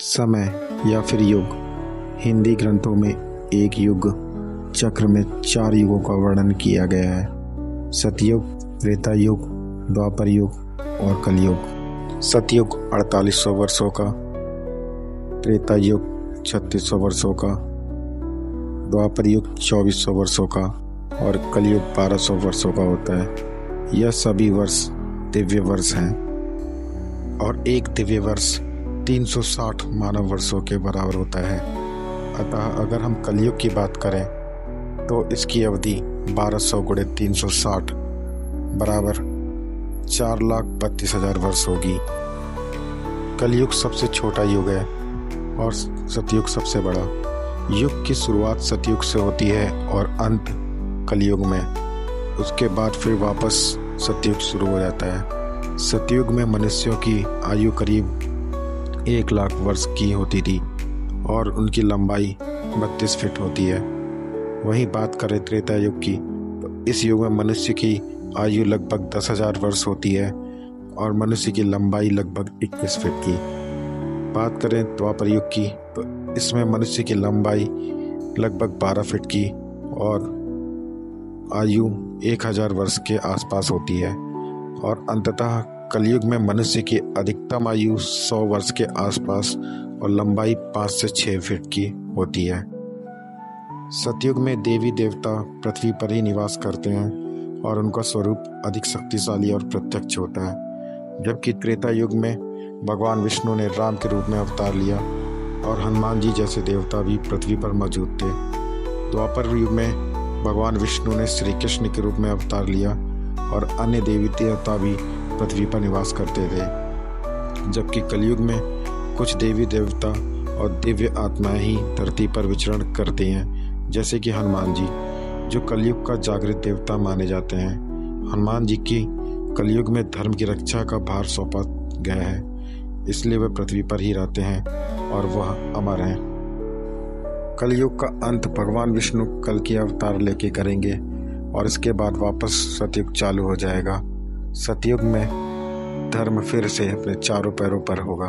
समय या फिर युग हिंदी ग्रंथों में एक युग चक्र में 4 युगों का वर्णन किया गया है। सतयुग, त्रेता युग, द्वापर युग और कलयुग। सतयुग 4800 वर्षों का, त्रेता युग 3600 वर्षों का, द्वापर युग 2400 वर्षों का और कलयुग 1200 वर्षों का होता है। यह सभी वर्ष दिव्य वर्ष हैं और एक दिव्य वर्ष 360 मानव वर्षों के बराबर होता है। अतः अगर हम कलयुग की बात करें तो इसकी अवधि 1200 गुणे 360 बराबर 4,32,000 वर्ष होगी। कलयुग सबसे छोटा युग है और सतयुग सबसे बड़ा। युग की शुरुआत सतयुग से होती है और अंत कलयुग में। उसके बाद फिर वापस सतयुग शुरू हो जाता है। सतयुग में मनुष्यों की आयु करीब 1 लाख वर्ष की होती थी और उनकी लंबाई 32 फीट होती है। वहीं बात करें त्रेता युग की तो इस युग में मनुष्य की आयु लगभग 10,000 वर्ष होती है और मनुष्य की लंबाई लगभग 21 फीट की। बात करें द्वापर युग की तो इसमें मनुष्य की लंबाई लगभग 12 फीट की और आयु 1000 वर्ष के आसपास होती है। और अंततः कलयुग में मनुष्य की अधिकतम आयु 100 वर्ष के आसपास और लंबाई 5 से 6 फीट की होती है। सतयुग में देवी देवता पृथ्वी पर ही निवास करते हैं और उनका स्वरूप अधिक शक्तिशाली और प्रत्यक्ष होता है। जबकि त्रेता युग में भगवान विष्णु ने राम के रूप में अवतार लिया और हनुमान जी जैसे देवता भी पृथ्वी पर मौजूद थे। द्वापर युग में भगवान विष्णु ने श्री कृष्ण के रूप में अवतार लिया और अन्य देवी देवता भी पृथ्वी पर निवास करते थे। जबकि कलयुग में कुछ देवी देवता और दिव्य आत्माएं ही धरती पर विचरण करते हैं, जैसे कि हनुमान जी, जो कलयुग का जागृत देवता माने जाते हैं। हनुमान जी की कलयुग में धर्म की रक्षा का भार सौंपा गया है, इसलिए वे पृथ्वी पर ही रहते हैं और वह अमर हैं। कलयुग का अंत भगवान विष्णु कल की अवतार लेके करेंगे और इसके बाद वापस सतयुग चालू हो जाएगा। सतयुग में धर्म फिर से अपने चारों पैरों पर होगा।